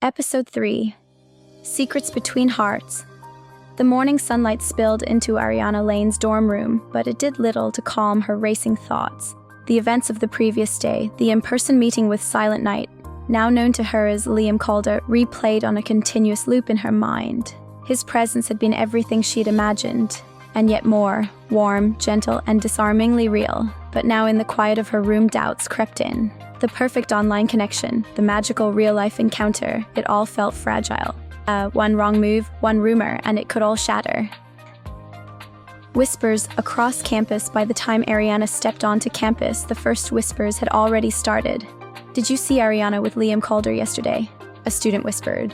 Episode 3. Secrets Between Hearts. The morning sunlight spilled into Ariana Lane's dorm room, but it did little to calm her racing thoughts. The events of the previous day, the in-person meeting with SilentKnight, now known to her as Liam Calder, replayed on a continuous loop in her mind. His presence had been everything she'd imagined, and yet more, warm, gentle, and disarmingly real. But now in the quiet of her room, doubts crept in. The perfect online connection, the magical real-life encounter, it all felt fragile. One wrong move, one rumor, and it could all shatter. Whispers across campus. By the time Ariana stepped onto campus, the first whispers had already started. "Did you see Ariana with Liam Calder yesterday?" a student whispered.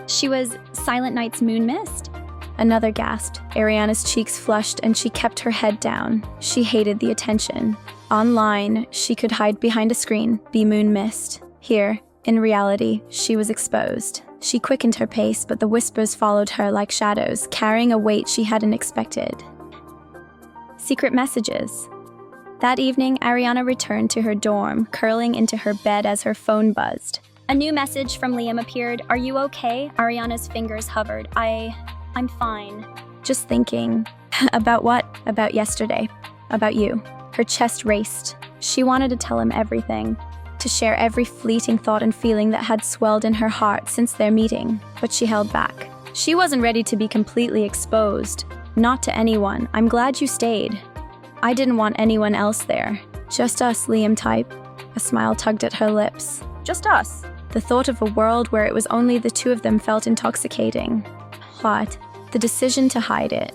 "She was SilentKnight's moon mist?" Another gasped. Ariana's cheeks flushed and she kept her head down. She hated the attention. Online, she could hide behind a screen, be moon mist. Here, in reality, she was exposed. She quickened her pace, but the whispers followed her like shadows, carrying a weight she hadn't expected. Secret messages. That evening, Ariana returned to her dorm, curling into her bed as her phone buzzed. A new message from Liam appeared. "Are you okay?" Ariana's fingers hovered. I'm fine. Just thinking. About what? About yesterday. About you. Her chest raced. She wanted to tell him everything, to share every fleeting thought and feeling that had swelled in her heart since their meeting, but she held back. She wasn't ready to be completely exposed. Not to anyone. "I'm glad you stayed. I didn't want anyone else there. Just us," Liam typed. A smile tugged at her lips. Just us. The thought of a world where it was only the two of them felt intoxicating. Hot. The decision to hide it.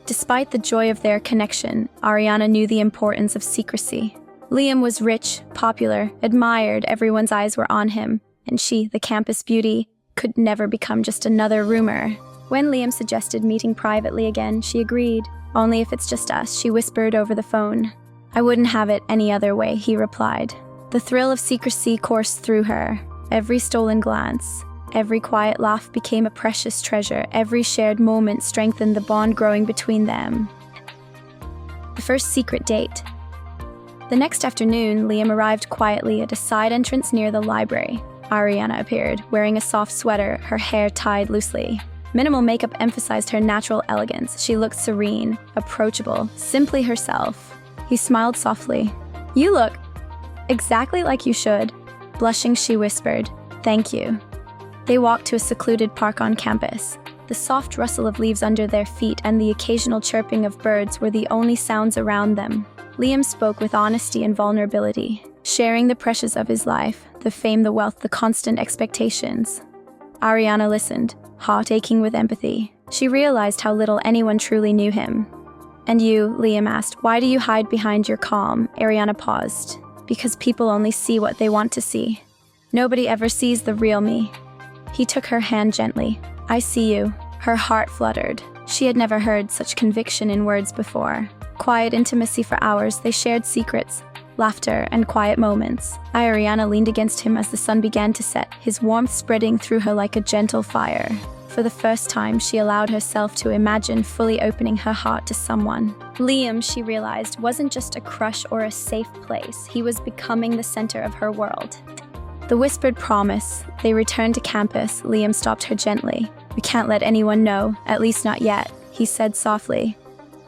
Despite the joy of their connection, Ariana knew the importance of secrecy. Liam was rich, popular, admired, everyone's eyes were on him, and she, the campus beauty, could never become just another rumor. When Liam suggested meeting privately again, she agreed. "Only if it's just us," she whispered over the phone. "I wouldn't have it any other way," he replied. The thrill of secrecy coursed through her. Every stolen glance, every quiet laugh became a precious treasure. Every shared moment strengthened the bond growing between them. The first secret date. The next afternoon, Liam arrived quietly at a side entrance near the library. Ariana appeared, wearing a soft sweater, her hair tied loosely. Minimal makeup emphasized her natural elegance. She looked serene, approachable, simply herself. He smiled softly. "You look exactly like you should." Blushing, she whispered, "Thank you." They walked to a secluded park on campus. The soft rustle of leaves under their feet and the occasional chirping of birds were the only sounds around them. Liam spoke with honesty and vulnerability, sharing the pressures of his life, the fame, the wealth, the constant expectations. Ariana listened, heart aching with empathy. She realized how little anyone truly knew him. "And you?" Liam asked. "Why do you hide behind your calm?" Ariana paused. "Because people only see what they want to see. Nobody ever sees the real me." He took her hand gently. "I see you." Her heart fluttered. She had never heard such conviction in words before. Quiet intimacy for hours, they shared secrets, laughter, and quiet moments. Ariana leaned against him as the sun began to set, his warmth spreading through her like a gentle fire. For the first time, she allowed herself to imagine fully opening her heart to someone. Liam, she realized, wasn't just a crush or a safe place. He was becoming the center of her world. The whispered promise. They returned to campus. Liam stopped her gently. "We can't let anyone know, at least not yet," he said softly.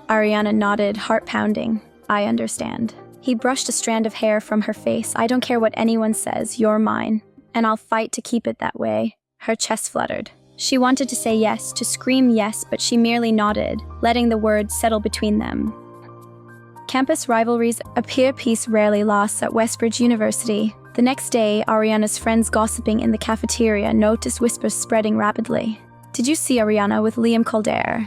Ariana nodded, heart pounding. "I understand." He brushed a strand of hair from her face. "I don't care what anyone says, you're mine. And I'll fight to keep it that way." Her chest fluttered. She wanted to say yes, to scream yes, but she merely nodded, letting the words settle between them. Campus rivalries. A peer piece rarely lasts at Westbridge University. The next day, Ariana's friends gossiping in the cafeteria noticed whispers spreading rapidly. "Did you see Ariana with Liam Calder?"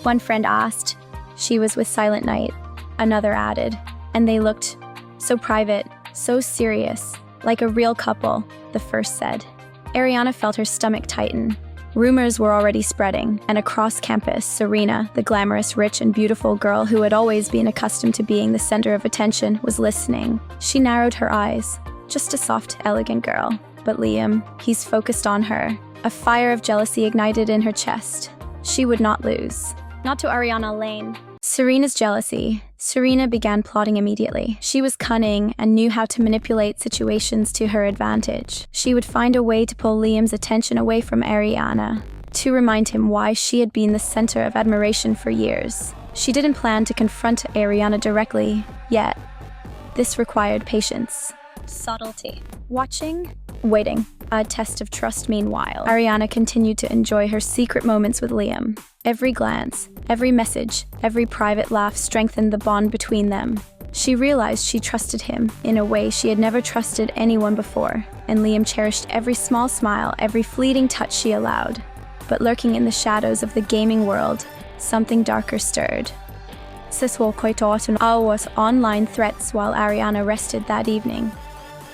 One friend asked. "She was with SilentKnight," another added. "And they looked so private, so serious, like a real couple," the first said. Ariana felt her stomach tighten. Rumors were already spreading, and across campus, Serena, the glamorous, rich, and beautiful girl who had always been accustomed to being the center of attention, was listening. She narrowed her eyes. Just a soft, elegant girl. But Liam, he's focused on her. A fire of jealousy ignited in her chest. She would not lose. Not to Ariana Lane. Serena's jealousy. Serena began plotting immediately. She was cunning and knew how to manipulate situations to her advantage. She would find a way to pull Liam's attention away from Ariana, to remind him why she had been the center of admiration for years. She didn't plan to confront Ariana directly, yet. This required patience. Subtlety. Watching, waiting, a test of trust. Meanwhile, Ariana continued to enjoy her secret moments with Liam. Every glance, every message, every private laugh strengthened the bond between them. She realized she trusted him in a way she had never trusted anyone before, and Liam cherished every small smile, every fleeting touch she allowed. But lurking in the shadows of the gaming world, something darker stirred. Siswal Koitoatun was online threats while Ariana rested that evening.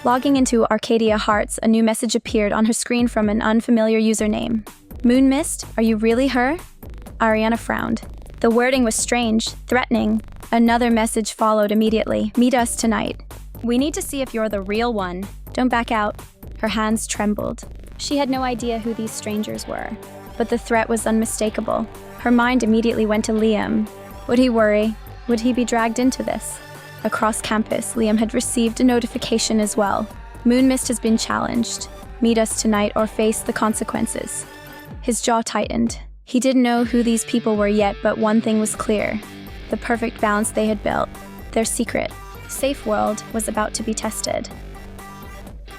Logging into Arcadia Hearts, a new message appeared on her screen from an unfamiliar username. Moon Mist, are you really her? Ariana frowned. The wording was strange, threatening. Another message followed immediately. Meet us tonight. We need to see if you're the real one. Don't back out. Her hands trembled. She had no idea who these strangers were. But the threat was unmistakable. Her mind immediately went to Liam. Would he worry? Would he be dragged into this? Across campus, Liam had received a notification as well. Moon Mist has been challenged. Meet us tonight or face the consequences. His jaw tightened. He didn't know who these people were yet, but one thing was clear. The perfect balance they had built. Their secret, safe world was about to be tested.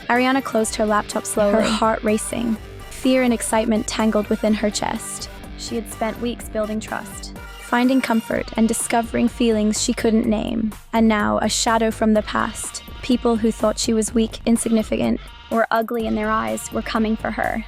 Ariana closed her laptop slowly, her heart racing. Fear and excitement tangled within her chest. She had spent weeks building trust, finding comfort and discovering feelings she couldn't name. And now, a shadow from the past. People who thought she was weak, insignificant, or ugly in their eyes were coming for her.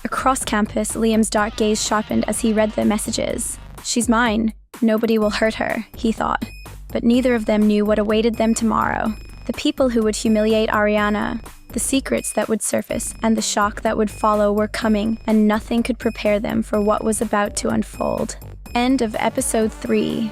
Across campus, Liam's dark gaze sharpened as he read the messages. She's mine. Nobody will hurt her, he thought. But neither of them knew what awaited them tomorrow. The people who would humiliate Ariana, the secrets that would surface, and the shock that would follow were coming, and nothing could prepare them for what was about to unfold. End of episode 3.